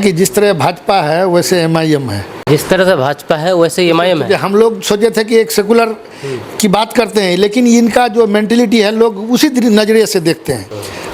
कि जिस तरह भाजपा है वैसे एमआईएम है। जिस तरह से भाजपा है वैसे एमआईएम है। हम लोग सोचे थे कि एक सेकुलर की बात करते हैं, लेकिन इनका जो मेंटेलिटी है लोग उसी नजरिए से देखते हैं।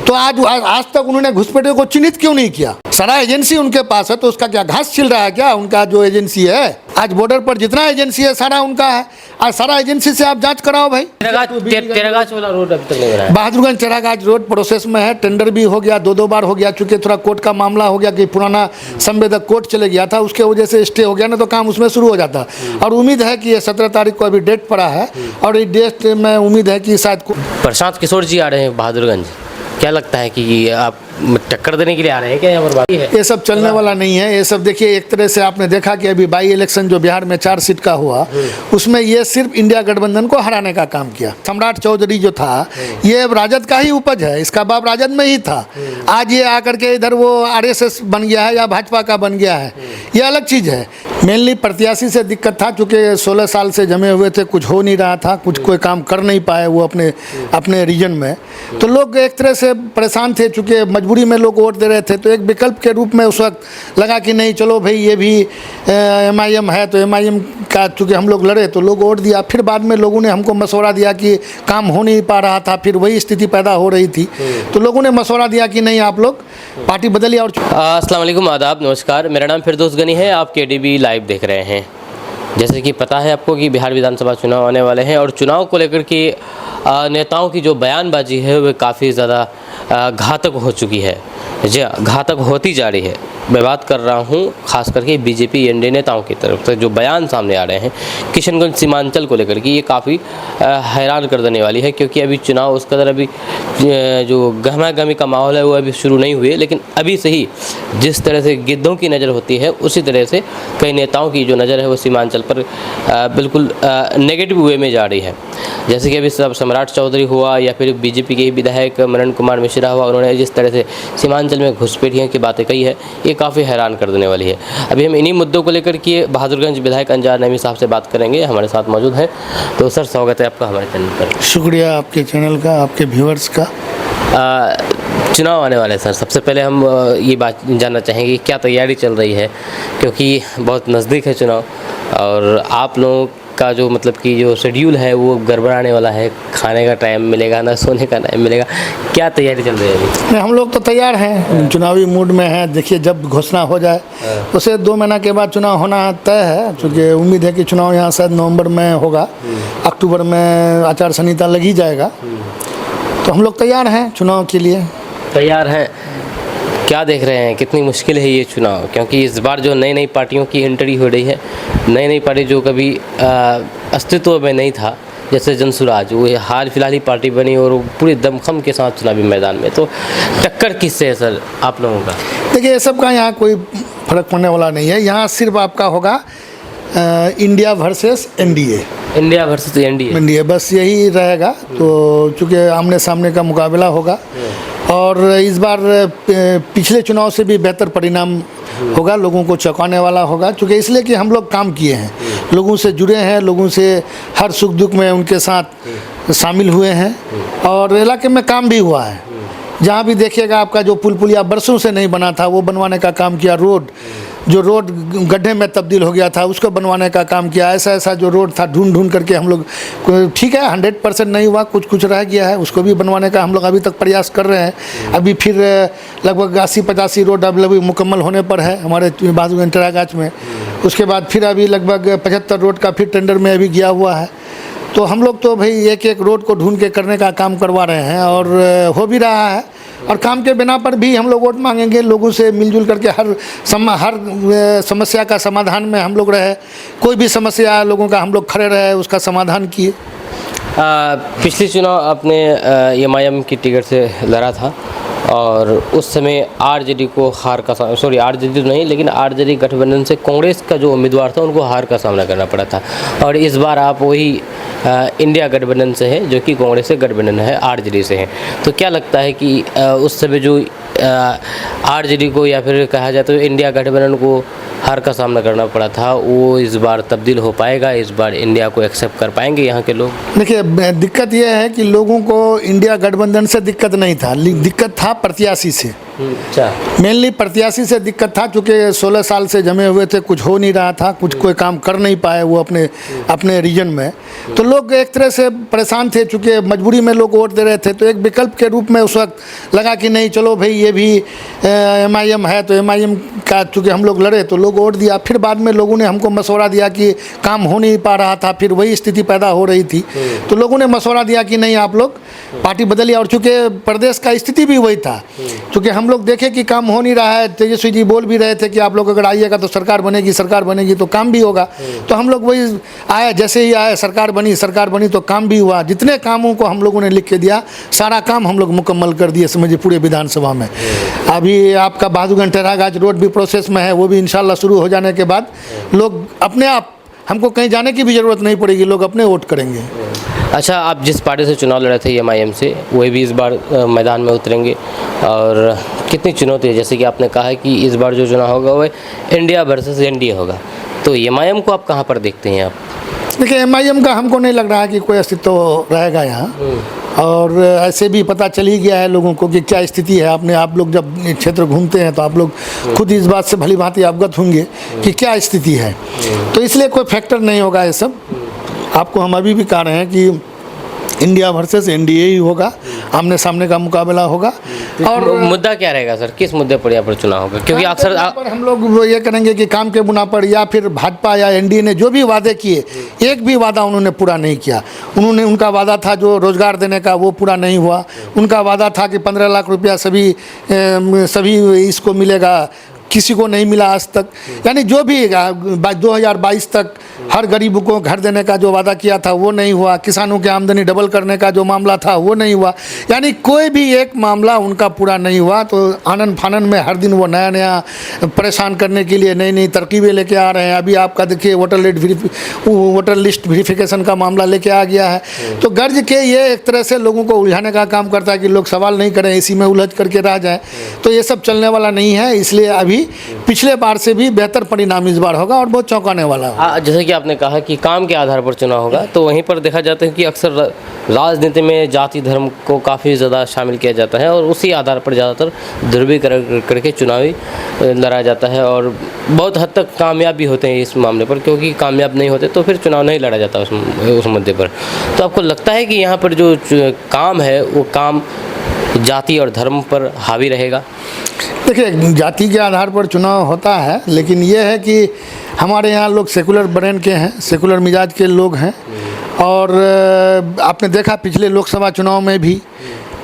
तो आज तक उन्होंने घुसपैठियों को चिन्हित क्यों नहीं किया? सारा एजेंसी उनके पास है, तो उसका क्या घास छिल रहा है क्या? उनका जो एजेंसी है, आज बॉर्डर पर जितना एजेंसी है सारा उनका है। आज सारा एजेंसी से आप जांच कराओ भाई। तेरागाछ वाला रोड अभी तक नहीं बना है। बहादुरगंज चेरागाछ रोड प्रोसेस में है, टेंडर भी हो गया, दो बार हो गया। चूंकि थोड़ा कोर्ट का मामला हो गया कि पुराना संवेदक कोर्ट चले गया था, उसके वजह से स्टे हो गया ना, तो काम उसमें शुरू हो जाता। और उम्मीद है कि ये 17 तारीख को अभी डेट पड़ा है, और इस डेट में उम्मीद है कि शायद प्रशांत किशोर जी आ रहे हैं बहादुरगंज। क्या लगता है कि आप टक्कर देने के लिए आ रहे हैं क्या? यहाँ पर बात है ये सब चलने वाला नहीं है। ये सब देखिए, एक तरह से आपने देखा कि अभी बाई इलेक्शन जो बिहार में 4 सीट का हुआ, उसमें ये सिर्फ इंडिया गठबंधन को हराने का काम किया। सम्राट चौधरी जो था, ये अब राजद का ही उपज है, इसका बाप राजद में ही था। आज ये आकर के इधर वो आरएसएस बन गया है या भाजपा का बन गया है, ये अलग चीज़ है। मेनली प्रत्याशी से दिक्कत था, चूँकि 16 साल से जमे हुए थे, कुछ हो नहीं रहा था, कुछ कोई काम कर नहीं पाए वो अपने रीजन में। तो लोग एक तरह से परेशान थे, चूँकि मजबूरी में लोग वोट दे रहे थे। तो एक विकल्प के रूप में उस वक्त लगा कि नहीं चलो भाई, ये भी एमआईएम है, तो एमआईएम का चूँकि हम लोग लड़े तो लोग वोट दिया। फिर बाद में लोगों ने हमको मशवरा दिया कि काम हो नहीं पा रहा था, फिर वही स्थिति पैदा हो रही थी, तो लोगों ने मशवरा दिया कि नहीं आप लोग पार्टी बदलिए। और अस्सलाम वालेकुम, आदाब, नमस्कार। मेरा नाम फिरदौस गनी है, आप केडीबी लाइव देख रहे हैं। जैसे कि पता है आपको कि बिहार विधानसभा चुनाव आने वाले हैं, और चुनाव को लेकर के नेताओं की जो बयानबाजी है वह काफ़ी ज़्यादा घातक हो चुकी है। जी हाँ, घातक होती जा रही है। मैं बात कर रहा हूँ खास करके बीजेपी एनडीए नेताओं की तरफ से जो बयान सामने आ रहे हैं किशनगंज सीमांचल को लेकर के, ये काफ़ी हैरान कर देने वाली है। क्योंकि अभी चुनाव उस कदर अभी जो गहमा-गहमी का माहौल है वो अभी शुरू नहीं हुए, लेकिन अभी से ही जिस तरह से गिद्धों की नज़र होती है उसी तरह से कई नेताओं की जो नज़र है वो सीमांचल पर बिल्कुल नेगेटिव वे में जा रही है। जैसे कि अभी सब सम्राट चौधरी हुआ या फिर बीजेपी के ही विधायक मनन कुमार मिश्रा हुआ, उन्होंने जिस तरह से सीमांचल में घुसपैठियों की बातें कही है, ये काफ़ी हैरान कर देने वाली है। अभी हम इन्हीं मुद्दों को लेकर के बहादुरगंज विधायक अंजार नईमी साहब से बात करेंगे, हमारे साथ मौजूद हैं। तो सर, स्वागत है आपका हमारे चैनल पर। शुक्रिया आपके चैनल का, आपके व्यूअर्स का। चुनाव आने वाले हैं सर, सबसे पहले हम ये बात जानना चाहेंगे क्या तैयारी चल रही है, क्योंकि बहुत नज़दीक है चुनाव, और आप लोगों का जो मतलब कि जो शेड्यूल है वो गड़बड़ाने वाला है। खाने का टाइम मिलेगा ना, सोने का टाइम मिलेगा, क्या तैयारी चल रही है अभी? नहीं, हम लोग तो तैयार हैं, चुनावी मूड में हैं। देखिए, जब घोषणा हो जाए उसे 2 महीना के बाद चुनाव होना तय है, क्योंकि उम्मीद है कि चुनाव यहाँ शायद नवंबर में होगा, अक्टूबर में आचार संहिता लग ही जाएगा। तो हम लोग तैयार हैं चुनाव के लिए। तैयार हैं। क्या देख रहे हैं, कितनी मुश्किल है ये चुनाव? क्योंकि इस बार जो नई नई पार्टियों की एंट्री हो रही है, नई नई पार्टी जो कभी अस्तित्व में नहीं था, जैसे जनसुराज, वो हाल फिलहाल ही पार्टी बनी और पूरे दमखम के साथ चुनावी मैदान में। तो टक्कर किससे है सर आप लोगों का? देखिए, ये सब का यहाँ कोई फर्क पड़ने वाला नहीं है। यहाँ सिर्फ आपका होगा India versus NDA. India versus NDA, बस यही रहेगा। तो चूँकि आमने सामने का मुकाबला होगा, और इस बार पिछले चुनाव से भी बेहतर परिणाम होगा, लोगों को चौंकाने वाला होगा। चूँकि इसलिए कि हम लोग काम किए हैं, लोगों से जुड़े हैं, लोगों से हर सुख दुख में उनके साथ शामिल हुए हैं, और इलाके में काम भी हुआ है। जहाँ भी देखिएगा आपका जो पुल पुलिया बरसों से नहीं बना था वो बनवाने का काम किया। जो रोड गड्ढे में तब्दील हो गया था उसको बनवाने का काम किया। ऐसा जो रोड था ढूंढ करके हम लोग, ठीक है 100% नहीं हुआ, कुछ रह गया है, उसको भी बनवाने का हम लोग अभी तक प्रयास कर रहे हैं। अभी फिर लगभग 80-85 रोड अभी मुकम्मल होने पर है हमारे बहादुरगंज चेरागाछ में। उसके बाद फिर अभी लगभग 75 रोड का फिर टेंडर में अभी गया हुआ है। तो हम लोग तो भाई एक एक रोड को ढूंढ के करने का काम करवा रहे हैं, और हो भी रहा है। और काम के बिना पर भी हम लोग वोट मांगेंगे, लोगों से मिलजुल करके हर समस्या का समाधान में हम लोग रहे। कोई भी समस्या लोगों का हम लोग खड़े रहे, उसका समाधान किए। पिछले चुनाव आपने एमआईएम की टिकट से लड़ा था, और उस समय आरजेडी को हार का आरजेडी तो नहीं, लेकिन आरजेडी गठबंधन से कांग्रेस का जो उम्मीदवार था उनको हार का सामना करना पड़ा था। और इस बार आप वही इंडिया गठबंधन से है, जो कि कांग्रेस से गठबंधन है, आरजेडी से है। तो क्या लगता है कि उस समय जो आरजेडी को या फिर कहा जाए तो इंडिया गठबंधन को हार का सामना करना पड़ा था, वो इस बार तब्दील हो पाएगा? इस बार इंडिया को एक्सेप्ट कर पाएंगे यहाँ के लोग? देखिए, दिक्कत यह है कि लोगों को इंडिया गठबंधन से दिक्कत नहीं था, दिक्कत था प्रत्याशी से। अच्छा। मेनली प्रत्याशी से दिक्कत था, क्योंकि 16 साल से जमे हुए थे, कुछ हो नहीं रहा था, कुछ कोई काम कर नहीं पाए वो अपने रीजन में। तो लोग एक तरह से परेशान थे, चूँकि मजबूरी में लोग वोट दे रहे थे। तो एक विकल्प के रूप में उस वक्त लगा कि नहीं, चलो भाई ये भी MIM है, तो MIM का चूँकि हम लोग लड़े तो लोग वोट दिया। फिर बाद में लोगों ने हमको मशवरा दिया कि काम हो नहीं पा रहा था, फिर वही स्थिति पैदा हो रही थी, तो लोगों ने मशवरा दिया कि नहीं, आप लोग पार्टी बदलिए। और चूँकि प्रदेश का स्थिति भी वही था, चूँकि हम लोग देखे कि काम हो नहीं रहा है, तेजस्वी जी बोल भी रहे थे कि आप लोग अगर आइएगा तो सरकार बनेगी तो काम भी होगा। तो हम लोग वही आए, जैसे ही आए सरकार बनी तो काम भी हुआ। जितने कामों को हम लोगों ने लिख के दिया, सारा काम हम लोग मुकम्मल कर दिए, समझिए पूरे विधानसभा में। अभी आपका बहादुरगंज टेरागाछ रोड भी प्रोसेस में है, वो भी इंशाल्लाह शुरू हो जाने के बाद लोग अपने आप, हमको कहीं जाने की भी ज़रूरत नहीं पड़ेगी, लोग अपने वोट करेंगे। अच्छा, आप जिस पार्टी से चुनाव लड़े थे MIM से, वही भी इस बार मैदान में उतरेंगे, और कितनी चुनौती है? जैसे कि आपने कहा है कि इस बार जो चुनाव होगा वो इंडिया वर्सेस NDA होगा, तो MIM को आप कहाँ पर देखते हैं आप? देखिए, MIM का हमको नहीं लग रहा है कि कोई अस्तित्व रहेगा यहाँ, और ऐसे भी पता चल ही गया है लोगों को कि क्या स्थिति है। आप लोग जब क्षेत्र घूमते हैं तो आप लोग खुद इस बात से भली भांति अवगत होंगे कि क्या स्थिति है। तो इसलिए कोई फैक्टर नहीं होगा ये सब। आपको हम अभी भी कह रहे हैं कि इंडिया वर्सेस NDA ही होगा, आमने सामने का मुकाबला होगा। और मुद्दा क्या रहेगा सर, किस मुद्दे पर यहाँ पर चुनाव होगा? क्योंकि अक्सर हम लोग ये करेंगे कि काम के बुना पर, या फिर भाजपा या NDA ने जो भी वादे किए, एक भी वादा उन्होंने पूरा नहीं किया। उनका वादा था जो रोजगार देने का, वो पूरा नहीं हुआ। उनका वादा था कि 15 लाख रुपया सभी इसको मिलेगा, किसी को नहीं मिला आज तक। यानी जो भी 2022 तक हर गरीब को घर देने का जो वादा किया था वो नहीं हुआ। किसानों की आमदनी डबल करने का जो मामला था वो नहीं हुआ। यानी कोई भी एक मामला उनका पूरा नहीं हुआ। तो आनंद फानन में हर दिन वो नया परेशान करने के लिए नई नई तरकीबें लेके आ रहे हैं। अभी आपका देखिए वोटर लिस्ट वेरिफिकेशन का मामला लेके आ गया है। तो गर्ज के ये एक तरह से लोगों को उलझाने का काम करता है कि लोग सवाल नहीं करें, इसी में उलझ करके रह जाएं। तो ये सब चलने वाला नहीं है। इसलिए अभी पिछले बार से भी बेहतर परिणाम इस बार होगा और बहुत चौंकाने वाला होगा। जैसे कि आपने कहा कि काम के आधार पर चुनाव होगा, तो वहीं पर देखा जाता है कि अक्सर राजनीति में जाति धर्म को काफ़ी ज़्यादा शामिल किया जाता है और उसी आधार पर ज़्यादातर ध्रुवीकरण करके चुनावी लड़ा जाता है और बहुत हद तक कामयाब भी होते हैं इस मामले पर, क्योंकि कामयाब नहीं होते तो फिर चुनाव नहीं लड़ा जाता उस मुद्दे पर। तो आपको लगता है कि यहाँ पर जो काम है वो काम जाति और धर्म पर हावी रहेगा? देखिए, जाति के आधार पर चुनाव होता है, लेकिन ये है कि हमारे यहाँ लोग सेकुलर ब्रेन के हैं, सेकुलर मिजाज के लोग हैं। और आपने देखा पिछले लोकसभा चुनाव में भी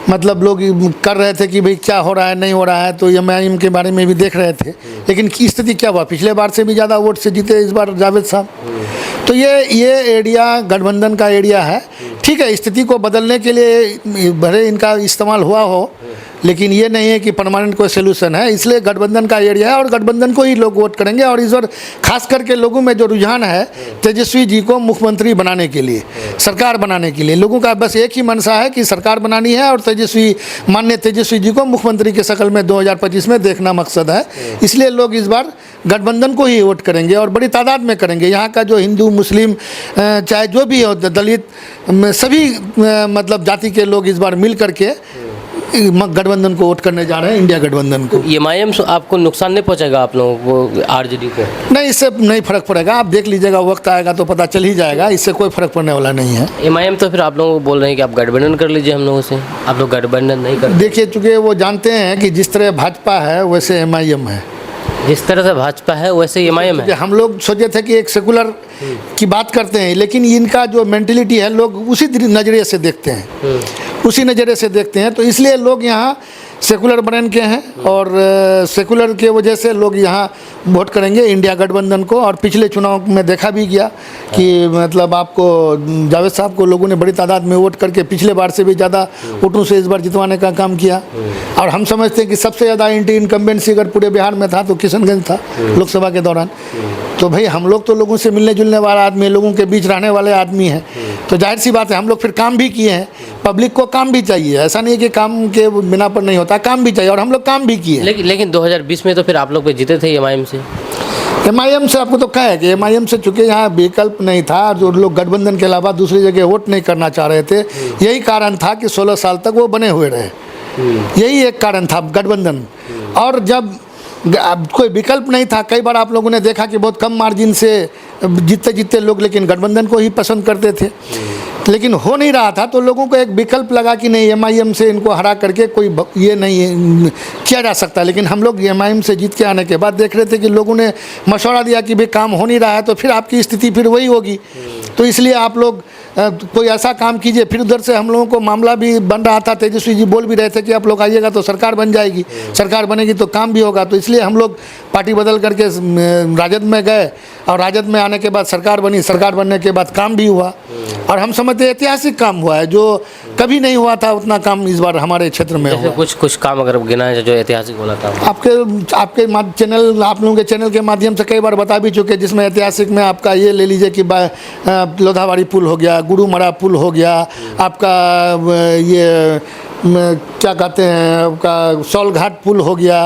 मतलब लोग कर रहे थे कि भाई क्या हो रहा है नहीं हो रहा है, तो MIM के बारे में भी देख रहे थे। लेकिन स्थिति क्या हुआ, पिछले बार से भी ज़्यादा वोट से जीते इस बार जावेद साहब। तो ये एरिया गठबंधन का एरिया है। ठीक है, स्थिति को बदलने के लिए भले इनका इस्तेमाल हुआ हो, लेकिन ये नहीं है कि परमानेंट कोई सोल्यूशन है। इसलिए गठबंधन का एरिया है और गठबंधन को ही लोग वोट करेंगे। और इस बार खास करके लोगों में जो रुझान है तेजस्वी जी को मुख्यमंत्री बनाने के लिए, सरकार बनाने के लिए, लोगों का बस एक ही मनसा है कि सरकार बनानी है और माननीय तेजस्वी जी को मुख्यमंत्री के शक्ल में 2025 में देखना मकसद है। इसलिए लोग इस बार गठबंधन को ही वोट करेंगे और बड़ी तादाद में करेंगे। यहाँ का जो हिंदू मुस्लिम चाहे जो भी हो, दलित, सभी मतलब जाति के लोग इस बार मिल करके गठबंधन को वोट करने जा रहे हैं, इंडिया गठबंधन को। MIM आपको नुकसान नहीं पहुंचेगा आप लोगों को, RJD को? नहीं, इससे नहीं फर्क पड़ेगा। आप देख लीजिएगा, वक्त आएगा तो पता चल ही जाएगा। इससे कोई फर्क पड़ने वाला नहीं है। MIM तो फिर आप लोगों को बोल रहे हैं कि आप गठबंधन कर लीजिए हम लोगों से, आप लोग गठबंधन नहीं कर। देखिए, चूँकि वो जानते हैं कि जिस तरह भाजपा है वैसे MIM है। जिस तरह से भाजपा है वैसे MIM है। हम लोग सोचे थे कि एक सेकुलर की बात करते हैं, लेकिन इनका जो मेंटलिटी है लोग उसी नज़रिए से देखते हैं, उसी नज़रिए से देखते हैं। तो इसलिए लोग यहाँ सेकुलर ब्रेन के हैं और सेकुलर के वजह से लोग यहाँ वोट करेंगे इंडिया गठबंधन को। और पिछले चुनाव में देखा भी गया कि मतलब आपको जावेद साहब को लोगों ने बड़ी तादाद में वोट करके पिछले बार से भी ज़्यादा वोटों से इस बार जितवाने का काम किया। और हम समझते हैं कि सबसे ज़्यादा इनकम्बेंसी अगर पूरे बिहार में था तो किशनगंज था लोकसभा के दौरान। तो भाई हम लोग तो लोगों से मिलने जुलने वाला आदमी, लोगों के बीच रहने वाले आदमी हैं, तो जाहिर सी बात है हम लोग फिर काम भी किए हैं। पब्लिक को काम भी चाहिए, ऐसा नहीं कि काम के बिना पर नहीं होता, काम भी चाहिए और हम लोग काम भी किए। लेकिन 2020 में तो फिर आप लोग पे जीते थे MIM से। MIM से आपको तो क्या है कि MIM से चूँकि यहाँ विकल्प नहीं था, जो लोग गठबंधन के अलावा दूसरी जगह वोट नहीं करना चाह रहे थे, यही कारण था कि 16 साल तक वो बने हुए रहे। यही एक कारण था गठबंधन। और जब अब कोई विकल्प नहीं था, कई बार आप लोगों ने देखा कि बहुत कम मार्जिन से जीतते लोग लेकिन गठबंधन को ही पसंद करते थे, लेकिन हो नहीं रहा था, तो लोगों को एक विकल्प लगा कि नहीं, MIM से इनको हरा करके कोई ये नहीं किया जा सकता। लेकिन हम लोग MIM से जीत के आने के बाद देख रहे थे कि लोगों ने मशवरा दिया कि भाई काम हो नहीं रहा है, तो फिर आपकी स्थिति फिर वही होगी, तो इसलिए आप लोग कोई ऐसा काम कीजिए। फिर उधर से हम लोगों को मामला भी बन रहा था, तेजस्वी जी बोल भी रहे थे कि आप लोग आइएगा तो सरकार बन जाएगी, सरकार बनेगी तो काम भी होगा। तो इसलिए हम लोग पार्टी बदल करके राजद में गए, और राजद में आने के बाद सरकार बनी, सरकार बनने के बाद काम भी हुआ, और हम समझते ऐतिहासिक काम हुआ है, जो कभी नहीं हुआ था उतना काम इस बार हमारे क्षेत्र में हुआ। कुछ काम अगर गिना है जो ऐतिहासिक होना था, आपके चैनल, आप लोगों के चैनल के माध्यम से कई बार बता भी चुके, जिसमें ऐतिहासिक में आपका ये ले लीजिए कि लोधावाड़ी पुल हो गया, गुरुमरा पुल हो गया, आपका ये क्या कहते हैं, आपका सौलघाट पुल हो गया,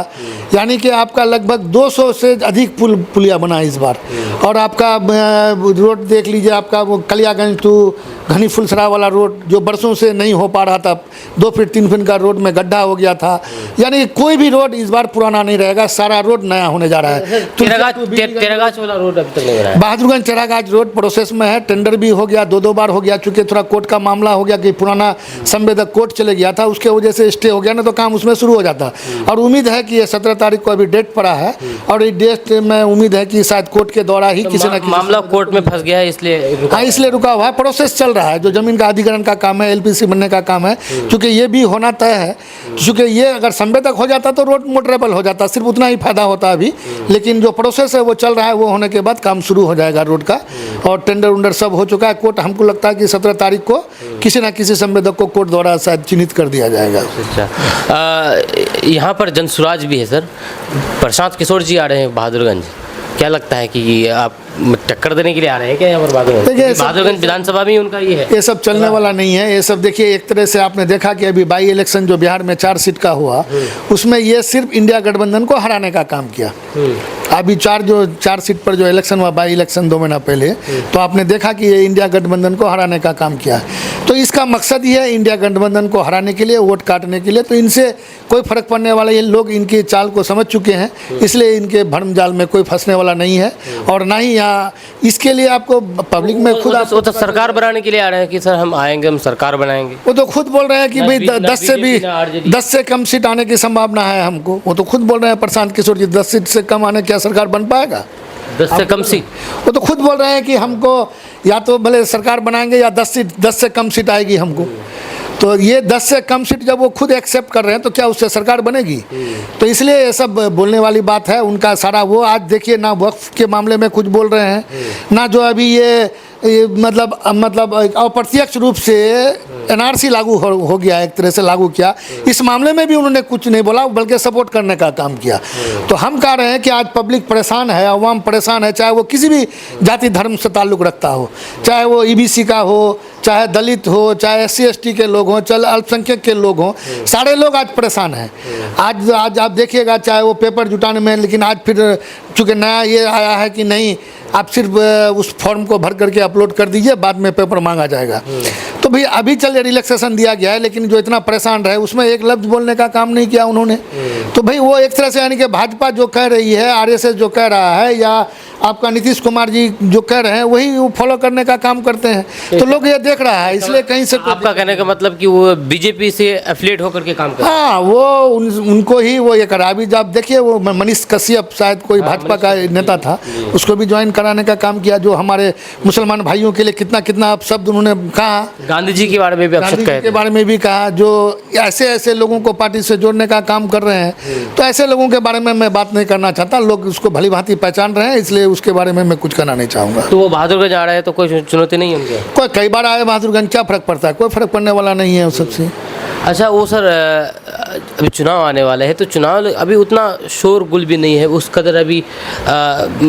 यानी कि आपका लगभग 200 से अधिक पुलिया बना इस बार। और आपका रोड देख लीजिए, आपका वो कलियागंज टू घनी फुलसरा वाला रोड जो बरसों से नहीं हो पा रहा था, 2 फीट 3 फीट का रोड में गड्ढा हो गया था। यानी कोई भी रोड इस बार पुराना नहीं रहेगा, सारा रोड नया होने जा रहा है। तेरागाछ वाला रोड अभी तक नहीं बना है। बहादुरगंज तेरागाछ रोड प्रोसेस में है, टेंडर भी हो गया, 2 बार हो गया, चूँकि थोड़ा कोर्ट का मामला हो गया कि पुराना संवेदक कोर्ट चले गया था, उसके वजह से स्टे हो गया, ना तो काम उसमें शुरू हो जाता। और उम्मीद है कि ये 17 तारीख को अभी डेट पड़ा है, और इस डेट में उम्मीद है कि शायद कोर्ट के द्वारा ही किसी न किसी मामला कोर्ट में फंस गया है, इसलिए रुका हुआ है। प्रोसेस चल रहा है, जो जमीन का अधिग्रहण का काम है, LPC बनने का काम है, क्योंकि ये भी होना तय है। क्योंकि ये अगर संवेदक हो जाता तो रोड मोटरेबल हो जाता, सिर्फ उतना ही फायदा होता अभी। लेकिन जो प्रोसेस है वो चल रहा है, वो होने के बाद काम शुरू हो जाएगा रोड का, और टेंडर उंडर सब हो चुका है। कोर्ट, हमको लगता है कि 17 तारीख को किसी न किसी संवेदक को कोर्ट द्वारा शायद चिन्हित कर दिया जाएगा। अच्छा, यहाँ पर जनसुराज भी है सर, प्रशांत किशोर जी आ रहे हैं बहादुरगंज, क्या लगता है कि आप टक्कर देने के लिए आ रहे हैं क्या यहाँ पर बहादुरगंज विधानसभा में उनका ये है? ये सब चलने वाला नहीं है। ये सब देखिए, एक तरह से आपने देखा कि अभी बाई इलेक्शन जो बिहार में 4 सीट का हुआ, उसमें ये सिर्फ इंडिया गठबंधन को हराने का काम किया। अभी 4 सीट पर जो इलेक्शन हुआ, बाई इलेक्शन 2 महीना पहले, तो आपने देखा कि ये इंडिया गठबंधन को हराने का काम किया। तो इसका मकसद ही है इंडिया गठबंधन को हराने के लिए, वोट काटने के लिए। तो इनसे कोई फर्क पड़ने वाला, ये लोग इनकी चाल को समझ चुके हैं, इसलिए इनके भ्रम जाल में कोई फंसने वाला नहीं है। और ना ही यहाँ इसके लिए आपको पब्लिक में खुद वो तो सरकार बनाने के लिए आ रहे हैं कि सर हम आएंगे, हम सरकार बनाएंगे। वो तो खुद बोल रहे हैं कि भाई 10 से कम सीट आने की संभावना है हमको। वो तो खुद बोल रहे हैं प्रशांत किशोर जी, 10 सीट से कम आने क्या सरकार बन पाएगा? 10 से कम सीट? वो तो खुद बोल रहे हैं कि हमको या तो भले सरकार बनाएंगे या 10 से कम सीट आएगी हमको। तो ये 10 से कम सीट जब वो खुद एक्सेप्ट कर रहे हैं, तो क्या उससे सरकार बनेगी? तो इसलिए ये सब बोलने वाली बात है उनका सारा। वो आज देखिए ना वक्फ के मामले में कुछ बोल रहे हैं, ना जो अभी ये मतलब अप्रत्यक्ष रूप से NRC लागू हो गया, एक तरह से लागू किया, इस मामले में भी उन्होंने कुछ नहीं बोला, बल्कि सपोर्ट करने का काम किया। तो हम कह रहे हैं कि आज पब्लिक परेशान है, अवाम परेशान है, चाहे वो किसी भी जाति धर्म से ताल्लुक़ रखता हो, चाहे वो EBC का हो, चाहे दलित हो, चाहे SC ST के लोग हों, चाहे अल्पसंख्यक के लोग हों, सारे लोग आज परेशान हैं। आज आप देखिएगा, चाहे वो पेपर जुटाने में, लेकिन आज फिर चूँकि नया ये आया है कि नहीं, आप सिर्फ उस फॉर्म को भर करके अपलोड कर दीजिए, बाद में पेपर मांगा जाएगा। तो भाई अभी चलिए रिलैक्सेशन दिया गया है, लेकिन जो इतना परेशान रहे उसमें एक लफ्ज़ बोलने का काम नहीं किया उन्होंने। तो भाई वो एक तरह से यानी कि भाजपा जो कह रही है, RSS जो कह रहा है, या आपका नीतीश कुमार जी जो कह रहे हैं, वही वो फॉलो करने का काम करते हैं। तो लोग ये देख रहा है, इसलिए कहीं से आपका कहने का मतलब कि वो BJP से एफिलिएट होकर के काम कर रहे हैं? हाँ, वो उनको ही वो ये करा। अभी जब देखिए वो मनीष कश्यप शायद कोई भाजपा का नेता था, उसको भी ज्वाइन कराने का काम किया, जो हमारे मुसलमान भाइयों के लिए कितना कितना शब्द उन्होंने कहा। गांधी जी के बारे में भी गांधी जी के बारे में भी कहा, जो ऐसे लोगों को पार्टी से जोड़ने का काम कर रहे हैं। तो ऐसे लोगों के बारे में मैं बात नहीं करना चाहता, लोग उसको भली भांति पहचान रहे हैं, इसलिए उसके बारे में मैं कुछ कहना नहीं चाहूँगा। तो वो बहादुरगंज आ रहे हैं तो कोई चुनौती नहीं है उनके? कोई कई बार आए बहादुरगंज, क्या फ़र्क पड़ता है? कोई फ़र्क पड़ने वाला नहीं है उस सबसे। अच्छा, वो सर अभी चुनाव आने वाले हैं, तो चुनाव अभी उतना शोरगुल भी नहीं है, उस कदर अभी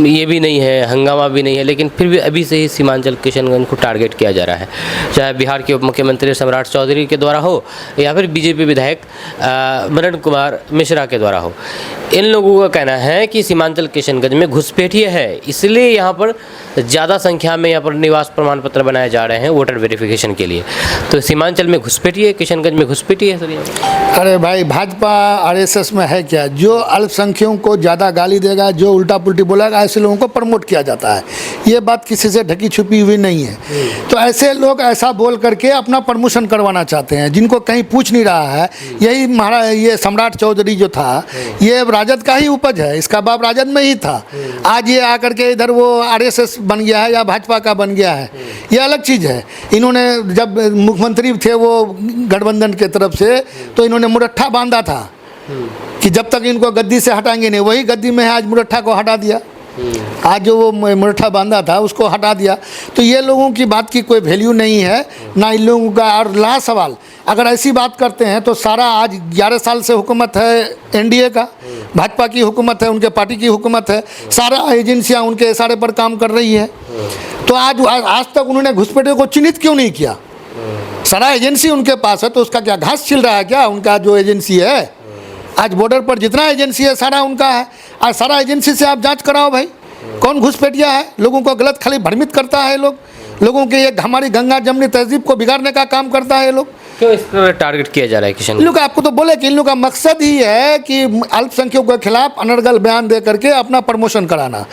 ये भी नहीं है, हंगामा भी नहीं है, लेकिन फिर भी अभी से ही सीमांचल किशनगंज को टारगेट किया जा रहा है, चाहे बिहार के उप मुख्यमंत्री सम्राट चौधरी के द्वारा हो या फिर BJP विधायक मनन कुमार मिश्रा के द्वारा हो। इन लोगों का कहना है कि सीमांचल किशनगंज में घुसपैठिए है, इसलिए यहाँ पर ज़्यादा संख्या में यहाँ पर निवास प्रमाण पत्र बनाए जा रहे हैं वोटर वेरिफिकेशन के लिए। तो सीमांचल में घुसपैठिए, किशनगंज में घुसपैठिए सर यहाँ पर? अरे भाई, भाजपा आरएसएस में है क्या? जो अल्पसंख्यकों को ज़्यादा गाली देगा, जो उल्टा पुल्टी बोलेगा, ऐसे लोगों को प्रमोट किया जाता है। ये बात किसी से ढकी छुपी हुई नहीं है। तो ऐसे लोग ऐसा बोल करके अपना प्रमोशन करवाना चाहते हैं, जिनको कहीं पूछ नहीं रहा है। यही महाराज, ये सम्राट चौधरी जो था, ये राजद का ही उपज है, इसका बाप राजद में ही था। आज ये आकर के इधर वो आरएसएस बन गया है या भाजपा का बन गया है, ये अलग चीज़ है। इन्होंने जब मुख्यमंत्री थे वो गठबंधन के तरफ से, तो इन्होंने मुरट्ठा बांधा था कि जब तक इनको गद्दी से हटाएंगे नहीं। वही गद्दी में है, आज मुरट्ठा को हटा दिया। आज जो वो मुरट्ठा बांधा था उसको हटा दिया। तो ये लोगों की बात की कोई वैल्यू नहीं है ना इन लोगों का। और लास्ट सवाल, अगर ऐसी बात करते हैं तो सारा आज 11 साल से हुकूमत है एनडीए का, भाजपा की हुकूमत है, उनके पार्टी की हुकूमत है, सारा एजेंसियां उनके इशारे पर काम कर रही है। तो आज तक उन्होंने घुसपैठियों को चिन्हित क्यों नहीं किया? सारा एजेंसी उनके पास है, तो उसका क्या घास छिल रहा है क्या उनका जो एजेंसी है? आज बॉर्डर पर जितना एजेंसी है सारा उनका है। आज सारा एजेंसी से आप जांच कराओ भाई, कौन घुसपैठिया है, लोगों को गलत खाली भ्रमित करता है। लोगों के ये हमारी गंगा जमनी तहजीब को बिगाड़ने का काम करता है। ये लोग क्यों इस पर टारगेट किया जा रहा है किशन? इन लोग आपको तो बोले कि इन लोग का मकसद ही है कि अल्पसंख्यकों के खिलाफ अनर्गल बयान दे करके अपना प्रमोशन कराना।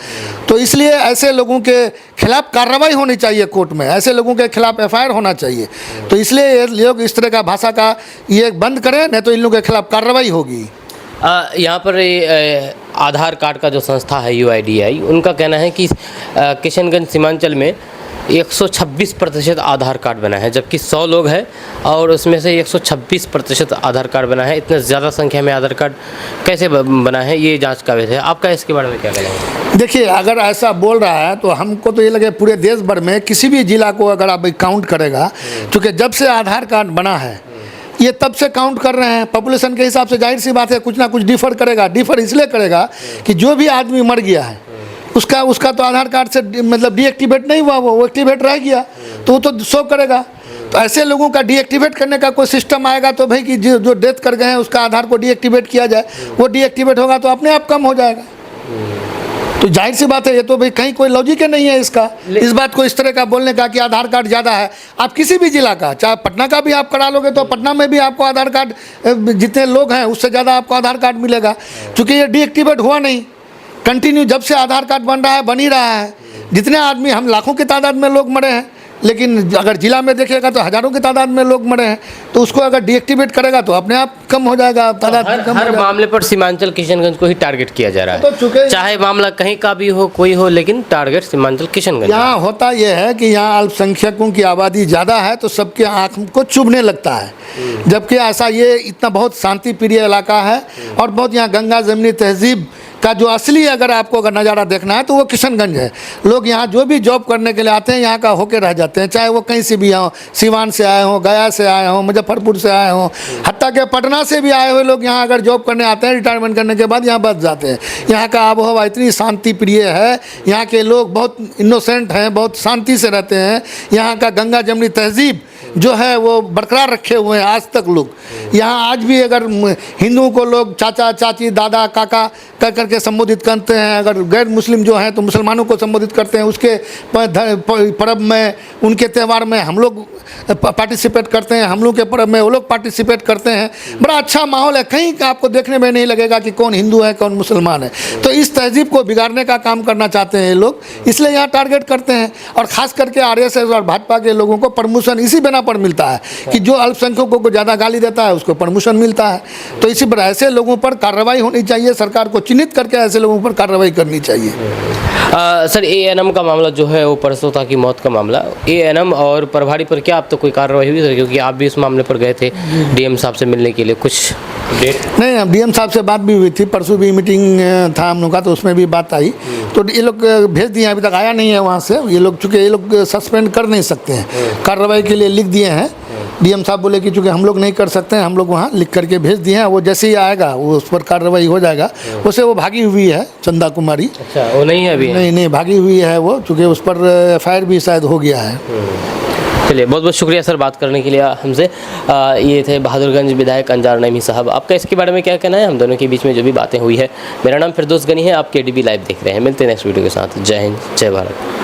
तो इसलिए ऐसे लोगों के खिलाफ कार्रवाई होनी चाहिए कोर्ट में, ऐसे लोगों के खिलाफ एफआईआर होना चाहिए। तो इसलिए ये लोग इस तरह का भाषा का ये बंद करें, नहीं तो इन लोगों के खिलाफ कार्रवाई होगी। यहाँ पर आधार कार्ड का जो संस्था है UIDAI, उनका कहना है कि किशनगंज सीमांचल में 126% आधार कार्ड बना है, जबकि 100 लोग हैं और उसमें से 126% आधार कार्ड बना है। इतना ज़्यादा संख्या में आधार कार्ड कैसे बना है, ये जांच का विषय है। आपका इसके बारे में क्या कहना है? देखिए, अगर ऐसा बोल रहा है तो हमको तो ये लगे पूरे देश भर में किसी भी जिला को अगर आप काउंट करेगा, क्योंकि जब से आधार कार्ड बना है ये तब से काउंट कर रहे हैं। पॉपुलेशन के हिसाब से जाहिर सी बात है कुछ ना कुछ डिफ़र करेगा। डिफ़र इसलिए करेगा कि जो भी आदमी मर गया है उसका तो आधार कार्ड से मतलब डीएक्टिवेट नहीं हुआ, वो एक्टिवेट रह गया, तो वो तो शो करेगा। तो ऐसे लोगों का डीएक्टिवेट करने का कोई सिस्टम आएगा तो भाई कि जो डेथ कर गए हैं उसका आधार को डीएक्टिवेट किया जाए, वो डीएक्टिवेट होगा तो अपने आप कम हो जाएगा। तो जाहिर सी बात है, ये तो भाई कहीं कोई लॉजिक ही नहीं है इसका, इस बात को इस तरह का बोलने का कि आधार कार्ड ज़्यादा है। आप किसी भी जिला का, चाहे पटना का भी आप करा लोगे तो पटना में भी आपको आधार कार्ड जितने लोग हैं उससे ज़्यादा आपको आधार कार्ड मिलेगा, क्योंकि ये डीएक्टिवेट हुआ नहीं। कंटिन्यू जब से आधार कार्ड बन रहा है बन ही रहा है। जितने आदमी, हम लाखों की तादाद में लोग मरे हैं, लेकिन अगर जिला में देखेगा तो हज़ारों की तादाद में लोग मरे हैं। तो उसको अगर डीएक्टिवेट करेगा तो अपने आप कम हो जाएगा तादाद। हर मामले पर सीमांचल किशनगंज को ही टारगेट किया जा रहा है, तो चूंकि चाहे मामला कहीं का भी हो, कोई हो, लेकिन टारगेट सीमांचल किशनगंज। यहाँ होता यह है कि यहाँ अल्पसंख्यकों की आबादी ज़्यादा है तो सबके आँख को चुभने लगता है, जबकि ऐसा ये इतना बहुत शांति प्रिय इलाका है और बहुत यहाँ गंगा जमनी तहजीब का जो असली अगर आपको अगर नज़ारा देखना है तो वो किशनगंज है। लोग यहाँ जो भी जॉब करने के लिए आते हैं यहाँ का होके रह जाते हैं, चाहे वो कहीं से भी हों, सिवान से आए हों, गया से आए हों, मुजफ्फरपुर से आए हों, हत्ता के पटना से भी आए हुए लोग यहाँ अगर जॉब करने आते हैं, रिटायरमेंट करने के बाद यहाँ बस जाते हैं। यहाँ का आबोहवा इतनी शांति प्रिय है, यहाँ के लोग बहुत इनोसेंट हैं, बहुत शांति से रहते हैं। यहाँ का गंगा जमनी तहजीब जो है वो बरकरार रखे हुए हैं आज तक लोग। यहाँ आज भी अगर हिंदुओं को लोग चाचा चाची दादा काका कह करके संबोधित करते हैं, अगर गैर मुस्लिम जो हैं तो मुसलमानों को संबोधित करते हैं। उसके पर्व में, उनके त्यौहार में हम लोग पार्टिसिपेट करते हैं, हम लोग के पर्व में वो लोग पार्टिसिपेट करते हैं। बड़ा अच्छा माहौल है, कहीं आपको देखने में नहीं लगेगा कि कौन हिंदू है कौन मुसलमान है। तो इस तहजीब को बिगाड़ने का काम करना चाहते हैं ये लोग, इसलिए यहाँ टारगेट करते हैं। और ख़ास करके आरएसएस और भाजपा के लोगों को प्रमोशन इसी बिना पर मिलता है कि जो अल्पसंख्यकों को ज़्यादा गाली देता है उसको प्रमोशन मिलता है। तो इसी पर ऐसे लोगों पर कार्रवाई होनी चाहिए, सरकार को चिन्हित करके ऐसे लोगों पर कार्रवाई करनी चाहिए। सर, एएनएम का मामला जो है वो परसोता की मौत का मामला, एएनएम और प्रभारी पर क्या अब तो कोई कार्रवाई हुई सर? क्योंकि आप भी इस मामले पर गए थे डीएम साहब से मिलने के लिए, कुछ डेट? नहीं, डीएम साहब से बात भी हुई थी, परसों भी मीटिंग था हम लोग का, तो उसमें भी बात आई। तो ये लोग भेज दिए, अभी तक आया नहीं है वहाँ से ये लोग, चूँकि ये लोग सस्पेंड कर नहीं सकते हैं, कार्रवाई के लिए लिख दिए हैं। डीएम साहब बोले कि चूँकि हम लोग नहीं कर सकते हैं, हम लोग वहाँ लिख करके भेज दिए हैं, वो जैसे ही आएगा वो उस पर कार्रवाई हो जाएगा। उसे वो भागी हुई है चंदा कुमारी। अच्छा, वो नहीं है अभी? नहीं, भागी हुई है वो, चूँकि उस पर एफआईआर भी शायद हो गया है। चलिए, बहुत बहुत शुक्रिया सर बात करने के लिए हमसे। ये थे बहादुरगंज विधायक अंजार नईमी साहब। आपका इसके बारे में क्या कहना है? हम दोनों के बीच में जो भी बातें हुई है। मेरा नाम फिरदौस गनी है, आप KDB लाइव देख रहे हैं। मिलते हैं नेक्स्ट वीडियो के साथ। जय हिंद, जय भारत।